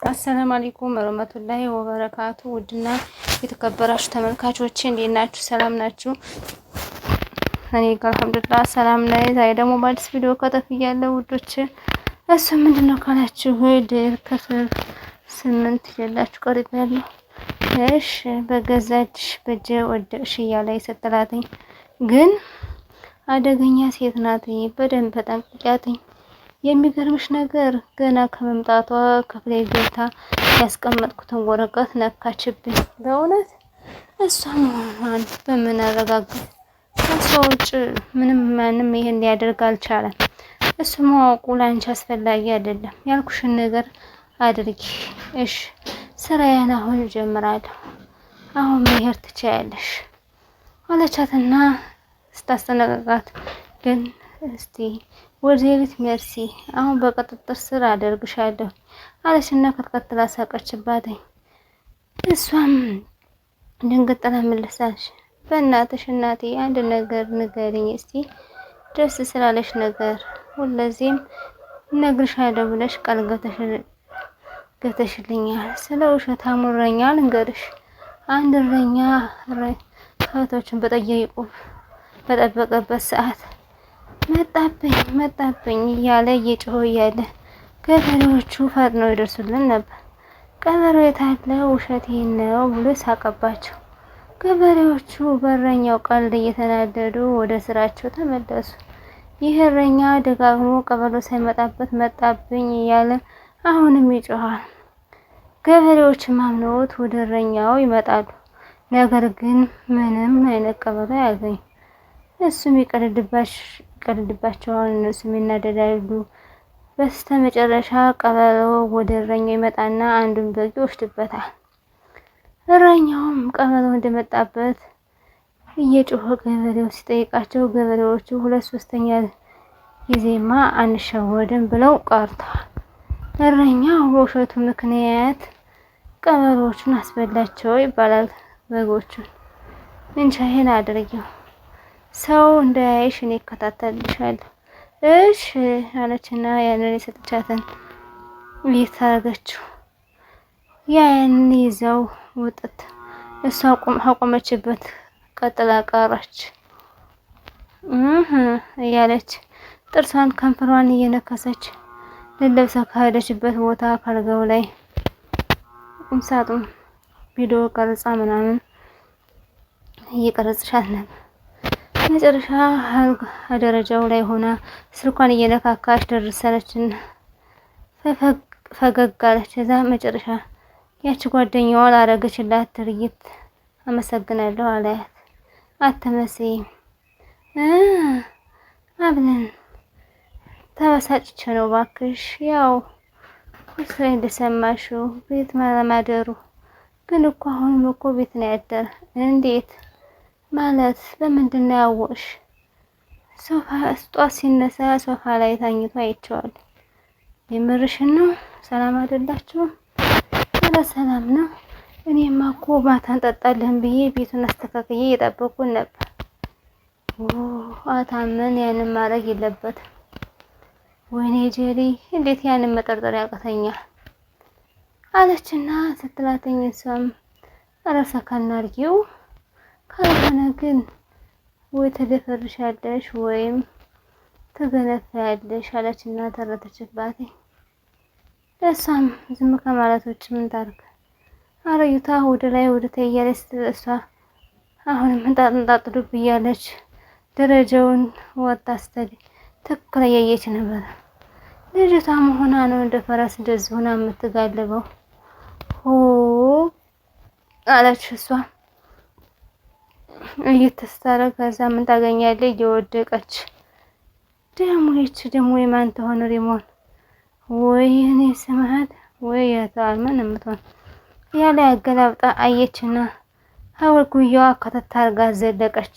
አሰላሙ አለይኩም ወረህመቱላሂ ወበረካቱ። ውድና የተከበራችሁ ተመልካቾች እንዴት ናችሁ? ሰላም ናችሁ? እኔ ጋር አልሐምዱሊላህ ሰላም ነኝ። ዛሬ ደግሞ በአዲስ ቪዲዮ ከተፍ እያለሁ ውዶች፣ እሱ ምንድነው ካላችሁ ድር ክፍል 8 ይዤላችሁ ቀርቤያለሁ። እሺ በገዛ እጅሽ በእጄ ወደቅሽ እያለ የሰጠላትኝ ግን አደገኛ ሴት ናት። በደንብ ተጠንቅቂያትኝ። የሚገርምሽ ነገር ገና ከመምጣቷ ክፍሌ ገብታ ያስቀመጥኩትን ወረቀት ነካችብኝ። በእውነት እሷ መሆኗን በምን አረጋግጥ? ከሷ ውጭ ምንም ማንም ይሄን ሊያደርግ አልቻለም። እሱ ማወቁ ላንቺ አስፈላጊ አይደለም። ያልኩሽን ነገር አድርጊ እሺ። ስራዬን አሁን እጀምራለሁ። አሁን መሄድ ትችያለሽ አለቻትና ስታስጠነቅቃት ግን እስቲ ወዴት ሜርሲ፣ አሁን በቁጥጥር ስር አደርግሻለሁ አለችና ከተከተላ ሳቀችባት። እሷም ድንገት መለሳች። በእናትሽ እናቴ አንድ ነገር ንገሪኝ እስቲ፣ ደስ ስላለሽ ነገር ሁለዚህም እነግርሻለሁ ብለሽ ቃል ገብተሽልኛል። ስለ ውሸታሙ እረኛ ልንገርሽ። አንድ እረኛ ከብቶችን በጠበቀበት ሰዓት መጣብኝ እያለ እየጮኸ እያለ ገበሬዎቹ ፈጥነው ይደርሱልን ነበር። ቀበሮ የታለ? ውሸቴን ነው ብሎ ሳቀባቸው። ገበሬዎቹ በእረኛው ቀልድ እየተናደዱ ወደ ስራቸው ተመለሱ። ይህ እረኛ ደጋግሞ ቀበሮ ሳይመጣበት መጣብኝ እያለ አሁንም ይጮኻል። ገበሬዎችም አምነውት ወደ እረኛው ይመጣሉ። ነገር ግን ምንም አይነት ቀበሮ አያገኙ። እሱም ይቀልድባቸዋል፣ እነሱም ይናደዳሉ። በስተመጨረሻ ቀበሮ ወደ እረኛው ይመጣና አንዱን በግ ይወስድበታል። እረኛውም ቀበሮ እንደመጣበት እየጮኸ ገበሬው ሲጠይቃቸው ገበሬዎቹ 2/3ኛ ጊዜማ አንሸወድም ብለው ቀርተዋል። እረኛው በውሸቱ ምክንያት ቀበሮዎቹን አስበላቸው ይባላል። በጎቹን እንቻይን አድርጊው፣ ሰው እንዳያይሽ እኔ እከታተልልሻለሁ እሺ አለችና ያንን የሰጠቻትን እየታረገችው ያንን ይዘው ውጥት እሷ ቆመችበት ቀጥላ ቀረች እያለች ጥርሷን ከንፈሯን እየነከሰች ልለብሳ ካሄደችበት ቦታ ካልጋው ላይ ቁምሳጥን ቪዲዮ ቀርጻ ምናምን እየቀረጽሻት ነበር። መጨረሻ ደረጃው ላይ ሆና ስልኳን እየነካካች ደረሰችና ፈገግ አለች። እዛ መጨረሻ ያቺ ጓደኛዋ ላደረገችላት ድርጊት አመሰግናለሁ አላት። አትመስይም አብለን ተበሳጭቼ ነው ባክሽ። ያው ስለ እንደሰማሽው ቤት ማለማደሩ ግን እኮ አሁንም እኮ ቤት ነው ያደረ። እንዴት ማለት? በምንድን ነው ያወቅሽ? ሶፋ ጠዋት ሲነሳ ሶፋ ላይ ታኝቶ አይቼዋለሁ። የምርሽን ነው? ሰላም አይደላችሁም? ኧረ ሰላም ነው። እኔማ እኮ ማታ እንጠጣለን ብዬ ቤቱን አስተካክዬ እየጠበቁን ነበር። አታመን ያንን ማድረግ የለበትም። ወይኔ ጀሪ፣ እንዴት ያንን መጠርጠር ያቅተኛል? አለችና ስትላተኝ እሷም እረሳ ካናርጊው ካልሆነ ግን ወይ ተደፈርሻለሽ ወይም ተገነፋያለሽ አለችና ተረተችባት። እሷም ዝም ከማለቶች ምን ታርግ? አረዩታ ወደ ላይ ወደ ታይ እያለች እሷ አሁንም እንጣጥዱ ብያለች። ደረጃውን ወጣ ስተዲ ትክክል እያየች ነበር። ልጅቷ መሆኗ ነው እንደ ፈረስ እንደዚህ ሆና የምትጋልበው አለች እሷ እየተስታረገ። ከዛ ምን ታገኛለች? እየወደቀች ደግሞ ይች ደግሞ የማን ተሆነ ሪሞን ወይ እኔ ስማት ወይ ያታልመን የምትሆን ያለ ያገላብጣ አየችና ሀወር ጉያዋ ከተታርጋ ዘለቀች።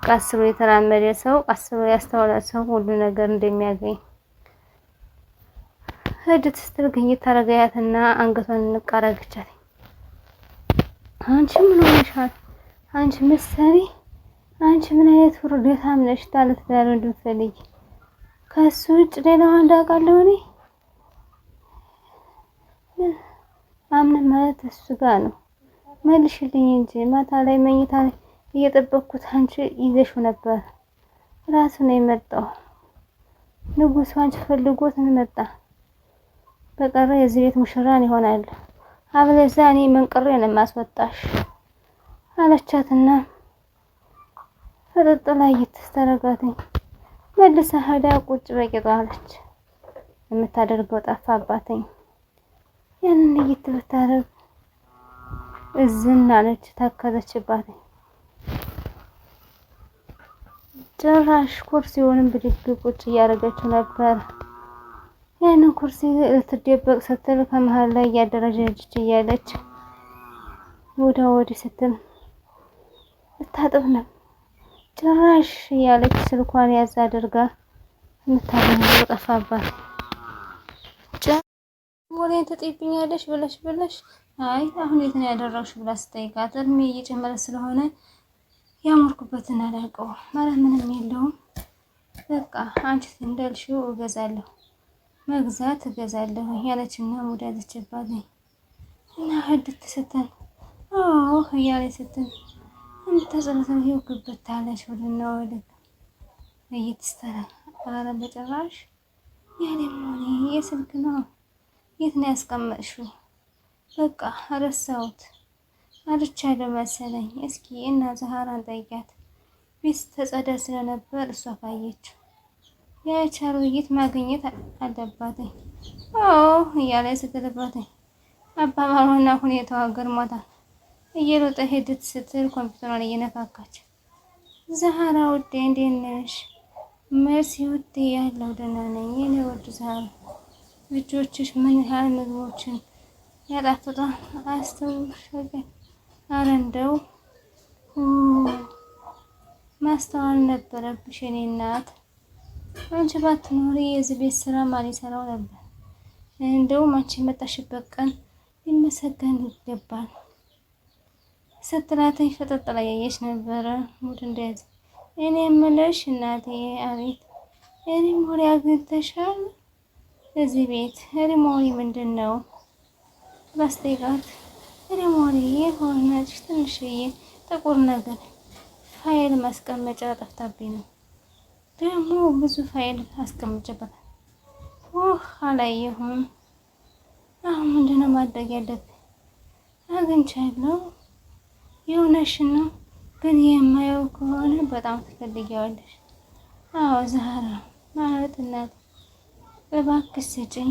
ቀስ ብሎ የተራመደ ሰው ቀስ ብሎ ያስተዋለ ሰው ሁሉ ነገር እንደሚያገኝ ሄደት ስትል ግኝት ታረጋያትና አንገቷን እንቃረገቻት። አንቺ ምን ሆነሻል? አንቺ መሰሪ፣ አንቺ ምን አይነት ውርደታም ነሽ? ታለት ጋር እንደምትፈልጊ ከሱ ውጭ ሌላ ወንድ አውቃለሁ እኔ ማለት እሱ ጋር ነው። መልሽልኝ እንጂ ማታ ላይ መኝታ ላይ እየጠበቅኩት አንቺ ይዘሽው ነበር። ራሱ ነው የመጣው። ንጉሱ አንቺ ፈልጎት ነው መጣ። በቀረ የዚህ ቤት ሙሽራን ይሆናል። አብለዚያ እኔ መንቅሬ ነው የማስወጣሽ አለቻትና ፈጠጥ ላይ እየተስተረጋተኝ መልሳ ሄዳ ቁጭ በቂጧ አለች። የምታደርገው ጠፋባትኝ። ያንን እየተበታረግ እዝን አለች። ታከዘችባት። ጭራሽ ኩርሲውንም ብድግ ቁጭ እያደረገችው ነበር። ያንን ኩርሲ ልትደበቅ ስትል ከመሃል ላይ እያደረጀች እያለች ወደ ወዲህ ስትል ልታጥብ ነው። ጭራሽ እያለች ስልኳን ያዝ አድርጋ የምታገኘው ጠፋባት። ወሬን ትጥይብኛለሽ ብለሽ አይ አሁን የት ነው ያደረግሽው ብላ ስጠይቃት እድሜ እየጨመረ ስለሆነ ያሞርኩበትን አላውቀውም ማለት ምንም የለውም። በቃ አንቺ እንዳልሽው እገዛለሁ መግዛት እገዛለሁ ያለችና ሙድ ያዘችባት እና ህድት ስትል እያለች ስትል እንድታጸናት ይው ግብት አለች። ወደና ወደ እየተስተራ አረ በጭራሽ ያለሞኔ የስልክ ነው የት ነው ያስቀመጥሽው? በቃ ረሳሁት አልቻለሁ መሰለኝ። እስኪ እና ዛህራን ጠይቂያት ቤት ተጸዳ ስለነበር እሷ ካየችው የቻሮይት ማግኘት አለባትኝ። እያለ ስትልባትኝ አባባሏና ሁኔታዋ ገርሟታል። እየሮጠ ሄድት ስትል ኮምፒውተሯን እየነካካች ዛህራ ውዴ እንዴት ነሽ? መርሲ ውዴ ያለው ደህና ነኝ የኔ ውድ ዛህራ ልጆችሽ ምን ያህል ምግቦችን ያጣፍጣል አስተውልሽኝ። አረ እንደው ማስተዋል ነበረብሽ የኔ እናት። አንቺ ባትኖሪ የዚህ ቤት ስራ ማን ይሰራው ነበር? እንደውም አንቺ የመጣሽበት ቀን ሊመሰገን ይገባል ስትላተኝ ፈጠጥ ላይ ያየች ነበረ ሙድ እንደያዘ። እኔ የምልሽ እናቴ። አቤት። ሪሞሪ አግኝተሻል? እዚህ ቤት ሪሞሪ ምንድን ነው ባስጠይቃት ሪሞሪ የሆነች ትንሽዬ ጥቁር ነገር ፋይል ማስቀመጫ ጠፍታብኝ ነው። ደግሞ ብዙ ፋይል አስቀምጬበታል። አላየሁም። አሁን ምንድነው ማድረግ ያለብኝ? አግኝቻለሁ። የሆነሽን ነው ግን የማየው ከሆነ በጣም ትፈልጊዋለሽ። አዎ ዛህራ ማለት እናት እባክሽ ስጭኝ።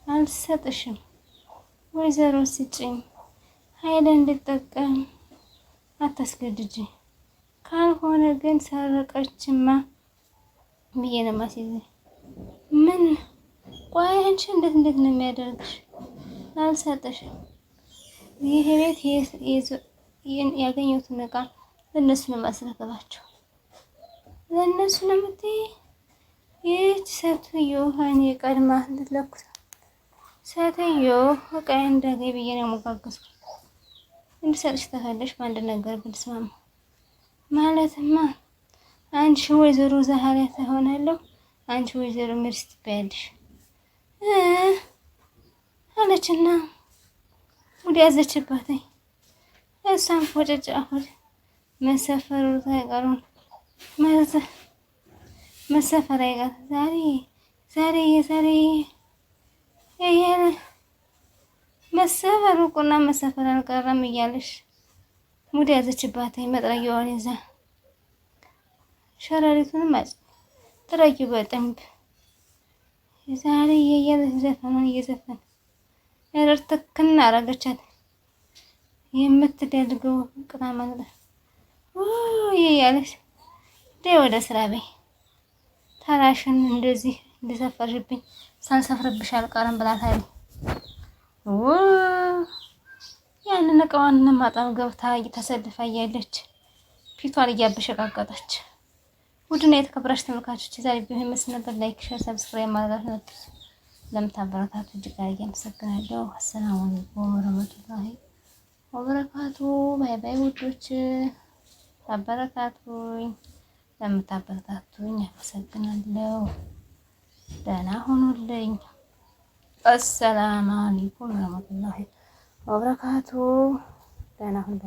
አልሰጥሽም። ወይዘሮ ስጭኝ። ኃይል እንድጠቀም አታስገድጂ። ካልሆነ ግን ሰረቀችማ ብዬ ነው የማስይዘው። ምን ቆይ አንቺ እንዴት ነው የሚያደርግሽ? አልሰጥሽም። ይሄ ቤት ያገኘሁትን ዕቃ ለእነሱ ነው የማስረክባቸው። ለእነሱ ነው የምትይ? ይህች ሴትዮ እኔ ቀድማ ልትለኩስ ሴትዮ ዕቃዬን እንዳገኝ ብዬ ነው የሞጋገዝኩት። እንድሰጥሽ ተፈለሽ በአንድ ነገር ብንስማማ ማለትማ አንቺ ወይዘሮ ዛህራ ትሆናለሁ፣ አንቺ ወይዘሮ ሜርሲ ትባያለሽ አለችና ሙድ ያዘችባት። እሷም ፎጨጫ ሆድ መሰፈሩ ታይቀሩን ማለት መሰፈር አይቀር ዛሬ እያለ መሰፈሩ ቁና መሰፈር አልቀረም እያለሽ ሙድ ያዘችባት። መጥረጊያዋን ይዛ ሸረሪቱንም ጥረጊው በደንብ ዛሬ እያለች ዘፈኑን እየዘፈን እርትክና አረገቻት። የምትደልገው ቅጣማ ነገር እያለች ወደ ስራ በይ ተራሽን እንደዚህ እንደሰፈርሽብኝ ሳልሰፍርብሽ አልቀርም ብላታለች። ያንን እቃዋን ማጣም ገብታ እየተሰልፋ እያለች ፊቷን እያበሸቃቀጠች። ውድና የተከበራችሁ ተመልካቾች ዛሬ ቢሆን መስል ነበር። ላይክ፣ ሼር፣ ሰብስክራይብ ማድረጋችሁን አትርሱ። ለምታበረታቱ እጅግ አድርጌ አመሰግናለሁ። አሰላሙ አለይኩም ወረህመቱላሂ ወበረካቱ። ባይ ባይ ውዶች፣ ታበረታቱኝ። ለምታበረታቱኝ አመሰግናለሁ። ደህና ሁኑልኝ። አሰላሙ አለይኩም ወረህመቱላሂ ወበረካቱ። ደህና ሁን።